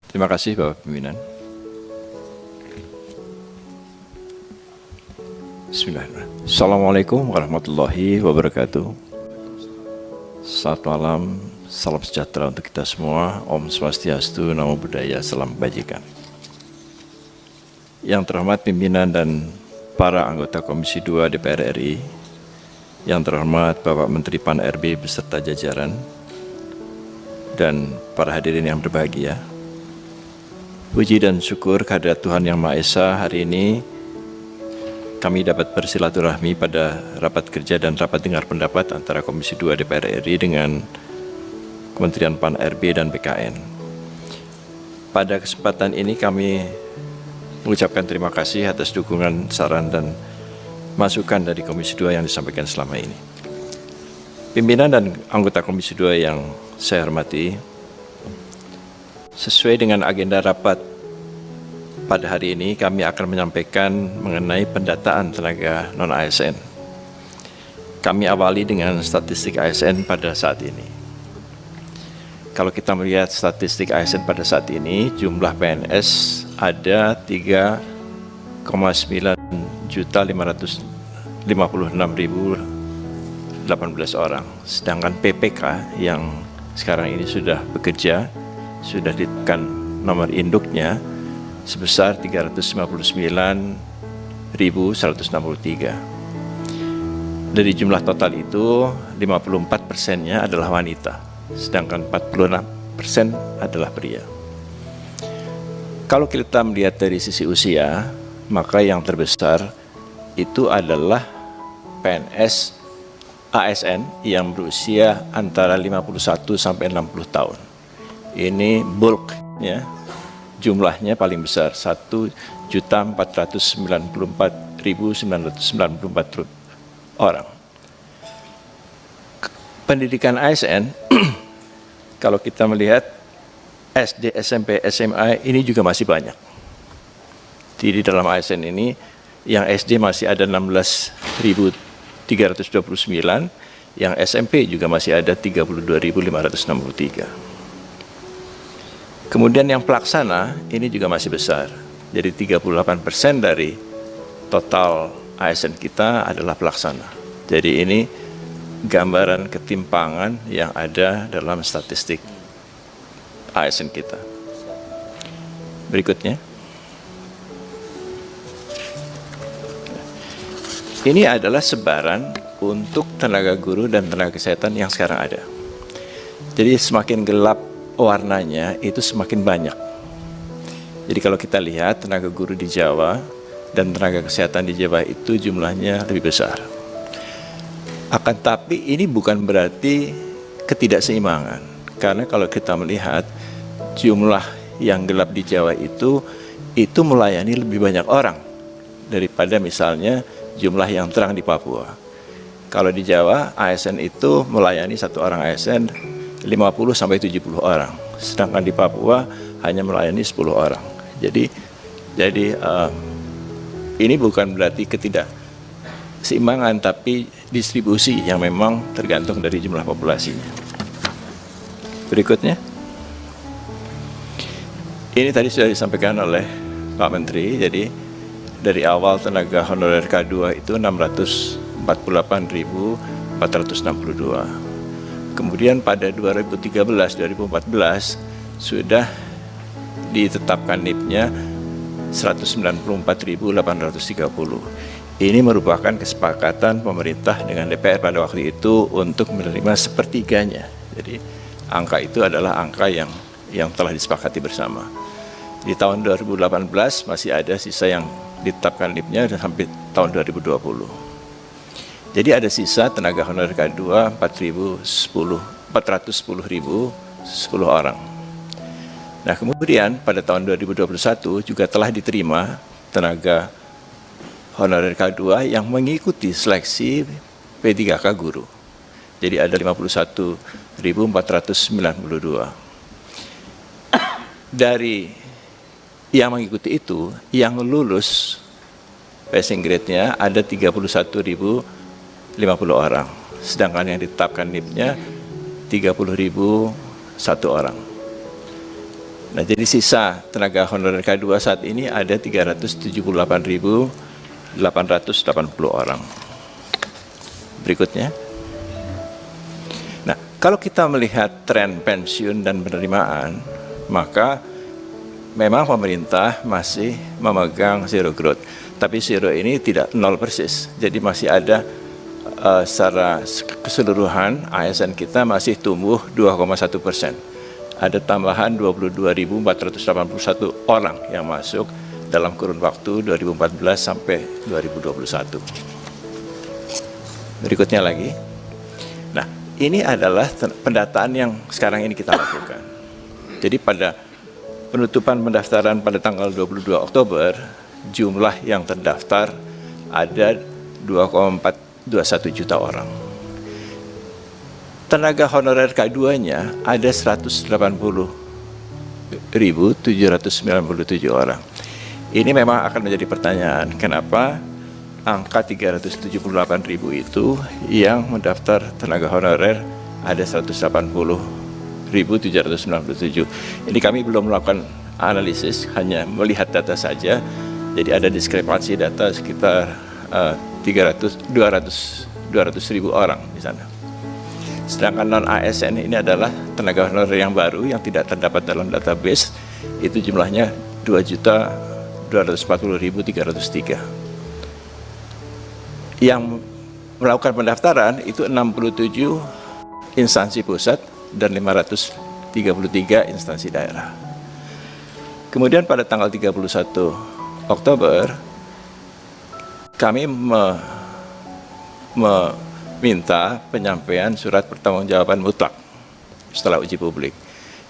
Terima kasih Bapak Pimpinan. Bismillahirrahmanirrahim. Assalamualaikum warahmatullahi wabarakatuh. Selamat malam, salam sejahtera untuk kita semua. Om Swastiastu, Namo Buddhaya, salam kebajikan. Yang terhormat pimpinan dan para anggota Komisi 2 DPR RI, yang terhormat Bapak Menteri Pan-RB beserta jajaran, dan para hadirin yang berbahagia. Puji dan syukur kehadirat Tuhan Yang Maha Esa, hari ini kami dapat bersilaturahmi pada rapat kerja dan rapat dengar pendapat antara Komisi 2 DPR RI dengan Kementerian Pan-RB dan BKN. Pada kesempatan ini kami mengucapkan terima kasih atas dukungan, saran, dan masukan dari Komisi 2 yang disampaikan selama ini. Pimpinan dan anggota Komisi 2 yang saya hormati, sesuai dengan agenda rapat pada hari ini, kami akan menyampaikan mengenai pendataan tenaga non-ASN. Kami awali dengan statistik ASN pada saat ini. Kalau kita melihat statistik ASN pada saat ini, jumlah PNS ada 3,9.556.018 orang. Sedangkan PPK yang sekarang ini sudah bekerja, sudah ditekan nomor induknya sebesar 359.163. Dari jumlah total itu, 54%-nya adalah wanita, sedangkan 46% adalah pria. Kalau kita melihat dari sisi usia, maka yang terbesar itu adalah PNS ASN yang berusia antara 51 sampai 60 tahun. Ini bulknya, jumlahnya paling besar, 1.494.994 orang. Pendidikan ASN, kalau kita melihat SD, SMP, SMA ini juga masih banyak. Di dalam ASN ini, yang SD masih ada 16.329, yang SMP juga masih ada 32.563. Kemudian yang pelaksana ini juga masih besar. Jadi 38% dari total ASN kita adalah pelaksana. Jadi ini gambaran ketimpangan yang ada dalam statistik ASN kita. Berikutnya. Ini adalah sebaran untuk tenaga guru dan tenaga kesehatan yang sekarang ada. Jadi semakin gelap warnanya itu semakin banyak. Jadi kalau kita lihat tenaga guru di Jawa dan tenaga kesehatan di Jawa itu jumlahnya lebih besar. Akan tapi ini bukan berarti ketidakseimbangan. Karena kalau kita melihat jumlah yang gelap di Jawa itu melayani lebih banyak orang daripada misalnya jumlah yang terang di Papua. Kalau di Jawa, ASN itu melayani satu orang ASN 50 sampai 70 orang, sedangkan di Papua hanya melayani 10 orang. Jadi ini bukan berarti ketidakseimbangan, tapi distribusi yang memang tergantung dari jumlah populasinya. Berikutnya, ini tadi sudah disampaikan oleh Pak Menteri. Jadi dari awal tenaga honorer K2 itu 648.462. Kemudian pada 2013-2014 sudah ditetapkan NIP-nya 194.830. Ini merupakan kesepakatan pemerintah dengan DPR pada waktu itu untuk menerima sepertiganya. Jadi angka itu adalah angka yang telah disepakati bersama. Di tahun 2018 masih ada sisa yang ditetapkan NIP-nya sampai tahun 2020. Jadi ada sisa tenaga honorer K2 410.010 orang. Nah kemudian pada tahun 2021 juga telah diterima tenaga honorer K2 yang mengikuti seleksi P3K guru. Jadi ada 51.492. Dari yang mengikuti itu, yang lulus passing grade-nya ada 31.050 orang, sedangkan yang ditetapkan NIP-nya 30.001 orang. Nah, jadi sisa tenaga honorer K2 saat ini ada 378.880 orang. Berikutnya. Nah, kalau kita melihat tren pensiun dan penerimaan, maka memang pemerintah masih memegang zero growth. Tapi zero ini tidak nol persis. Jadi masih ada secara keseluruhan ASN kita masih tumbuh 2,1%. Ada tambahan 22.481 orang yang masuk dalam kurun waktu 2014 sampai 2021. Berikutnya lagi. Nah, ini adalah pendataan yang sekarang ini kita lakukan. Jadi pada penutupan pendaftaran pada tanggal 22 Oktober, jumlah yang terdaftar ada 2,421 juta orang. Tenaga honorer K2-nya ada 180.797 orang. Ini memang akan menjadi pertanyaan, kenapa angka 378.000 itu yang mendaftar tenaga honorer ada 180.797. Ini kami belum melakukan analisis, hanya melihat data saja. Jadi ada diskrepansi data sekitar 200.000 orang di sana. Sedangkan non-ASN ini adalah tenaga honorer yang baru yang tidak terdapat dalam database, itu jumlahnya 2.240.303. Yang melakukan pendaftaran itu 67 instansi pusat dan 533 instansi daerah. Kemudian pada tanggal 31 Oktober, kami minta penyampaian surat pertanggungjawaban mutlak setelah uji publik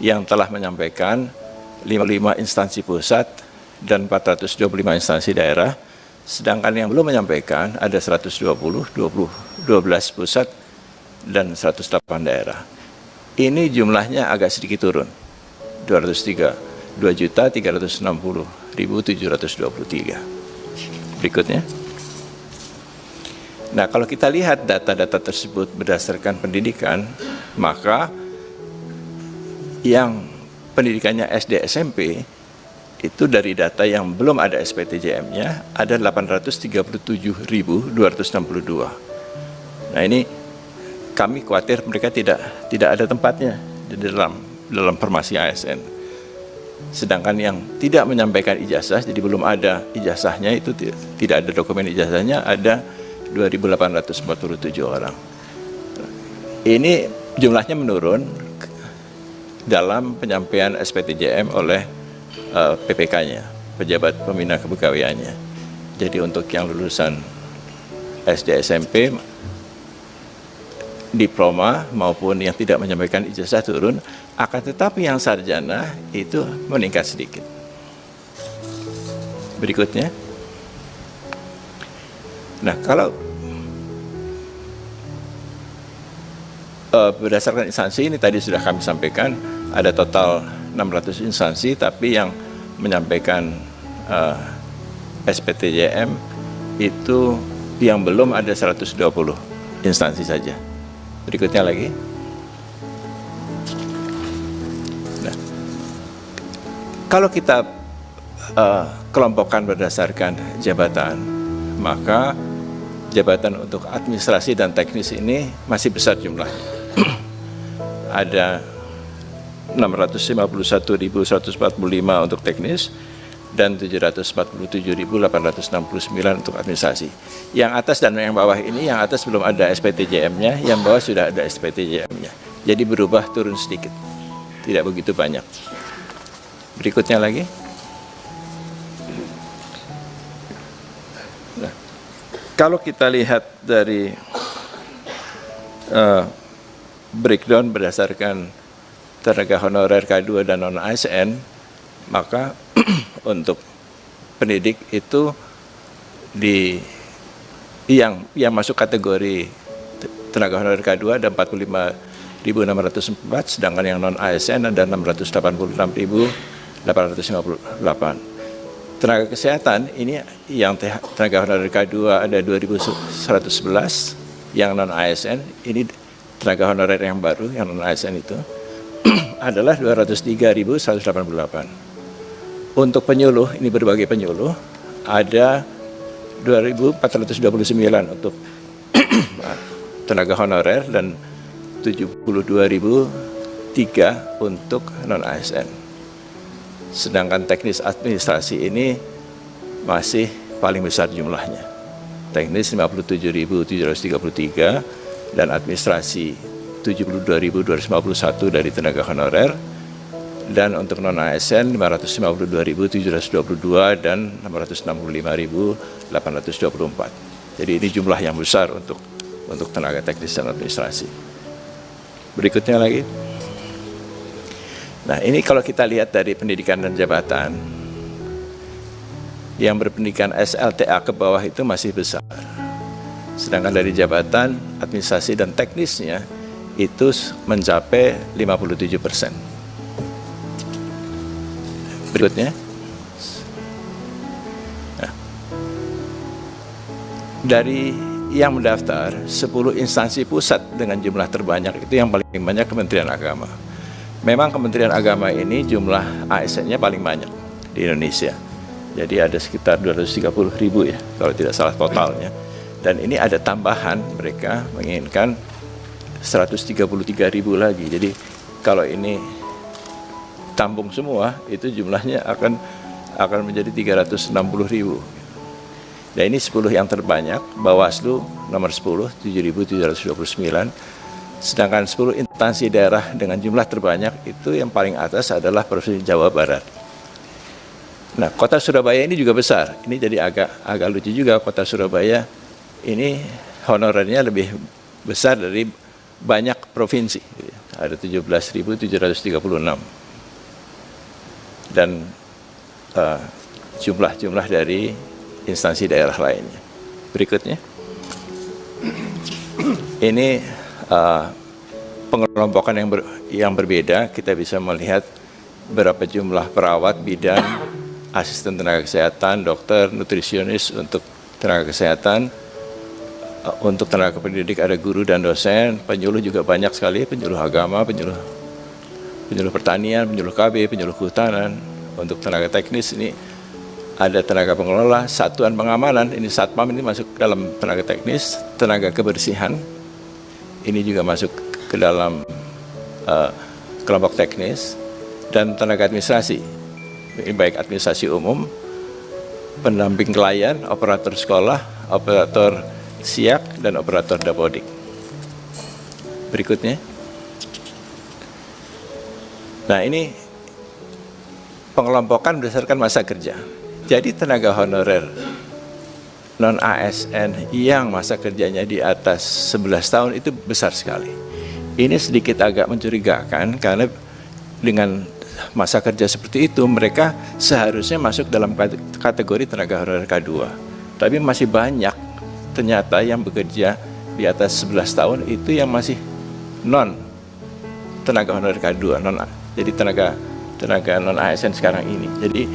yang telah menyampaikan 55 instansi pusat dan 425 instansi daerah, sedangkan yang belum menyampaikan ada 120, 12 pusat dan 108 daerah. Ini jumlahnya agak sedikit turun, 2.360.723. Berikutnya. Nah, kalau kita lihat data-data tersebut berdasarkan pendidikan, maka yang pendidikannya SD SMP itu dari data yang belum ada SPTJM-nya ada 837.262. Nah, ini kami khawatir mereka tidak ada tempatnya di dalam formasi ASN. Sedangkan yang tidak menyampaikan ijazah, jadi belum ada ijazahnya, itu tidak ada dokumen ijazahnya, ada 2.847 orang. Ini jumlahnya menurun dalam penyampaian SPTJM oleh PPK-nya, pejabat pembina kepegawaiannya. Jadi untuk yang lulusan SD SMP, diploma maupun yang tidak menyampaikan ijazah turun, akan tetapi yang sarjana itu meningkat sedikit. Berikutnya. Nah, kalau berdasarkan instansi ini tadi sudah kami sampaikan, ada total 600 instansi, tapi yang menyampaikan SPTJM itu yang belum ada 120 instansi saja. Berikutnya lagi. Nah, kalau kita kelompokkan berdasarkan jabatan, maka jabatan untuk administrasi dan teknis ini masih besar jumlahnya. Ada 651.145 untuk teknis dan 747.869 untuk administrasi. Yang atas dan yang bawah ini, yang atas belum ada SPTJM-nya, yang bawah sudah ada SPTJM-nya. Jadi berubah turun sedikit, tidak begitu banyak. Berikutnya lagi. Nah, kalau kita lihat dari breakdown berdasarkan tenaga honorer K2 dan non-ASN, maka untuk pendidik itu yang masuk kategori tenaga honorer K2 ada 45.604, sedangkan yang non-ASN ada 686.858. Tenaga kesehatan ini yang tenaga honorer K2 ada 2.111, yang non-ASN ini tenaga honorer yang baru, yang non-ASN itu adalah 203.188. Untuk penyuluh, ini berbagai penyuluh, ada 2.429 untuk tenaga honorer dan 72.003 untuk non-ASN. Sedangkan teknis administrasi ini masih paling besar jumlahnya. Teknis 57.733 dan administrasi 72.251 dari tenaga honorer, dan untuk non-ASN 552.722 dan 665.824. Jadi ini jumlah yang besar untuk tenaga teknis dan administrasi. Berikutnya lagi. Nah, ini kalau kita lihat dari pendidikan dan jabatan, yang berpendidikan SLTA ke bawah itu masih besar. Sedangkan dari jabatan, administrasi dan teknisnya itu mencapai 57%. Berikutnya. Nah, dari yang mendaftar, 10 instansi pusat dengan jumlah terbanyak itu yang paling banyak Kementerian Agama. Memang Kementerian Agama ini jumlah ASN-nya paling banyak di Indonesia. Jadi ada sekitar 230.000 ya, kalau tidak salah totalnya. Dan ini ada tambahan, mereka menginginkan 133.000 lagi. Jadi kalau ini tampung semua, itu jumlahnya akan menjadi 360.000. Nah, ini 10 yang terbanyak, Bawaslu nomor 10, 7.729. Sedangkan 10 instansi daerah dengan jumlah terbanyak itu yang paling atas adalah Provinsi Jawa Barat. Nah, kota Surabaya ini juga besar. Ini jadi agak lucu juga, kota Surabaya ini honorernya lebih besar dari banyak provinsi. Ada 17.736. Dan jumlah dari instansi daerah lainnya. Berikutnya. Ini pengelompokan yang berbeda. Kita bisa melihat berapa jumlah perawat, bidan, asisten tenaga kesehatan, dokter, nutrisionis untuk tenaga kesehatan. Untuk tenaga pendidik ada guru dan dosen, penyuluh juga banyak sekali, penyuluh agama, penyuluh pertanian, penyuluh KB, penyuluh kehutanan. Untuk tenaga teknis ini ada tenaga pengelola, satuan pengamanan, ini Satpam ini masuk dalam tenaga teknis, tenaga kebersihan, ini juga masuk ke dalam kelompok teknis, dan tenaga administrasi, ini baik administrasi umum, pendamping klien, operator sekolah, operator SIAK, dan operator dapodik. Berikutnya. Nah, ini pengelompokan berdasarkan masa kerja. Jadi tenaga honorer non-ASN yang masa kerjanya di atas 11 tahun itu besar sekali. Ini sedikit agak mencurigakan karena dengan masa kerja seperti itu mereka seharusnya masuk dalam kategori tenaga honorer K2. Tapi masih banyak ternyata yang bekerja di atas 11 tahun itu yang masih non tenaga honorer K2, jadi tenaga non ASN sekarang ini. Jadi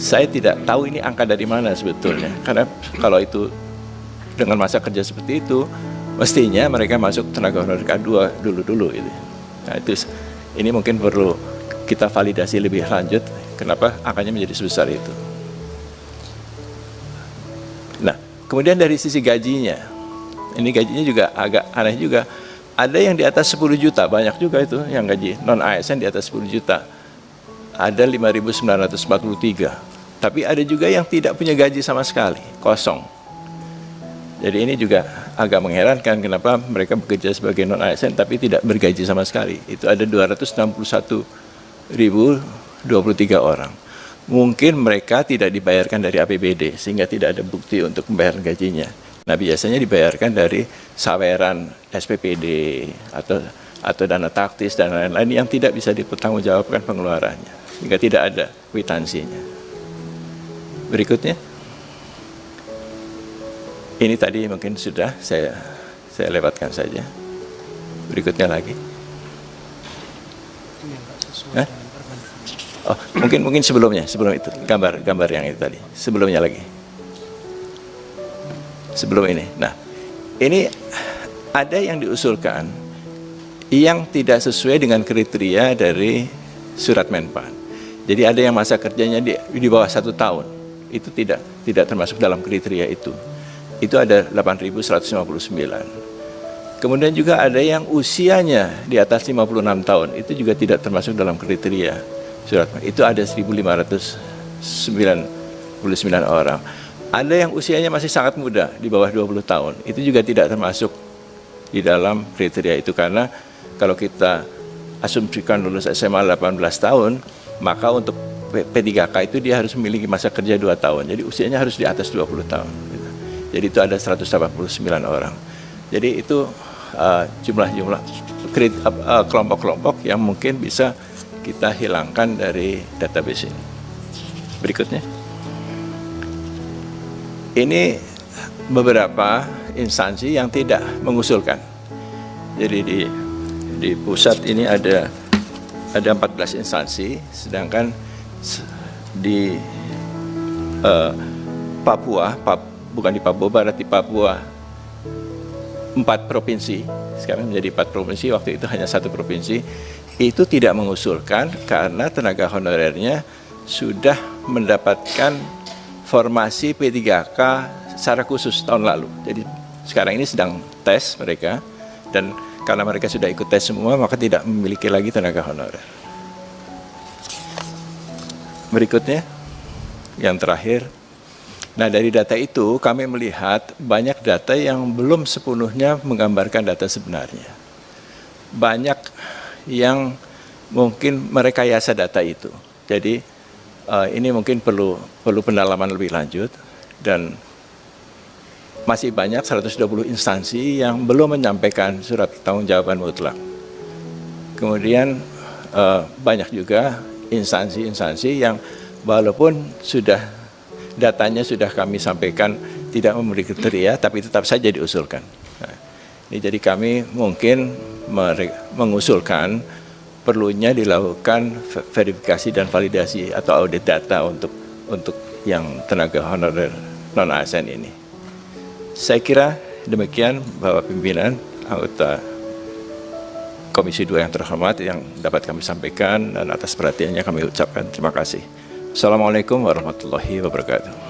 saya tidak tahu ini angka dari mana sebetulnya, karena kalau itu dengan masa kerja seperti itu mestinya mereka masuk tenaga honorer K2 dulu gitu. Nah, ini mungkin perlu kita validasi lebih lanjut kenapa angkanya menjadi sebesar itu. Nah, kemudian dari sisi gajinya, ini gajinya juga agak aneh juga. Ada yang di atas 10 juta, banyak juga itu yang gaji non-ASN di atas 10 juta. Ada 5.943. Tapi ada juga yang tidak punya gaji sama sekali, kosong. Jadi ini juga agak mengherankan kenapa mereka bekerja sebagai non-ASN tapi tidak bergaji sama sekali. Itu ada 261.023 orang. Mungkin mereka tidak dibayarkan dari APBD sehingga tidak ada bukti untuk membayar gajinya. Nah, biasanya dibayarkan dari saweran SPPD atau dana taktis dan lain-lain yang tidak bisa dipertanggungjawabkan pengeluarannya sehingga tidak ada kwitansinya. Berikutnya. Ini tadi mungkin sudah saya lewatkan saja. Berikutnya lagi. Oh, mungkin sebelum itu gambar yang itu tadi. Sebelumnya lagi. Sebelum ini. Nah, ini ada yang diusulkan yang tidak sesuai dengan kriteria dari surat Menpan. Jadi ada yang masa kerjanya di bawah 1 tahun, itu tidak termasuk dalam kriteria itu. Itu ada 8.159. Kemudian juga ada yang usianya di atas 56 tahun, itu juga tidak termasuk dalam kriteria surat. Itu ada 1.599 orang. Ada yang usianya masih sangat muda, di bawah 20 tahun, itu juga tidak termasuk di dalam kriteria itu, karena kalau kita asumsikan lulus SMA 18 tahun, maka untuk P3K itu dia harus memiliki masa kerja 2 tahun. Jadi usianya harus di atas 20 tahun. Gitu. Jadi itu ada 189 orang. Jadi itu jumlah-jumlah kelompok-kelompok yang mungkin bisa kita hilangkan dari database ini. Berikutnya. Ini beberapa instansi yang tidak mengusulkan. Jadi di pusat ini ada 14 instansi, sedangkan di Papua, bukan di Papua Barat, di Papua 4 provinsi, sekarang menjadi 4 provinsi, waktu itu hanya 1 provinsi, itu tidak mengusulkan karena tenaga honorernya sudah mendapatkan formasi P3K secara khusus tahun lalu. Jadi sekarang ini sedang tes mereka, dan karena mereka sudah ikut tes semua, maka tidak memiliki lagi tenaga honorer. Berikutnya, yang terakhir. Nah, dari data itu kami melihat banyak data yang belum sepenuhnya menggambarkan data sebenarnya. Banyak yang mungkin merekayasa data itu. Jadi ini mungkin perlu pendalaman lebih lanjut, dan masih banyak 120 instansi yang belum menyampaikan surat pertanggungjawaban mutlak. Kemudian banyak juga instansi-instansi yang walaupun datanya sudah kami sampaikan tidak memenuhi kriteria, tapi tetap saja diusulkan. Nah, ini jadi kami mungkin mengusulkan perlunya dilakukan verifikasi dan validasi atau audit data untuk yang tenaga honorer non-ASN ini. Saya kira demikian Bapak Pimpinan, anggota Komisi 2 yang terhormat, yang dapat kami sampaikan, dan atas perhatiannya kami ucapkan terima kasih. Assalamualaikum warahmatullahi wabarakatuh.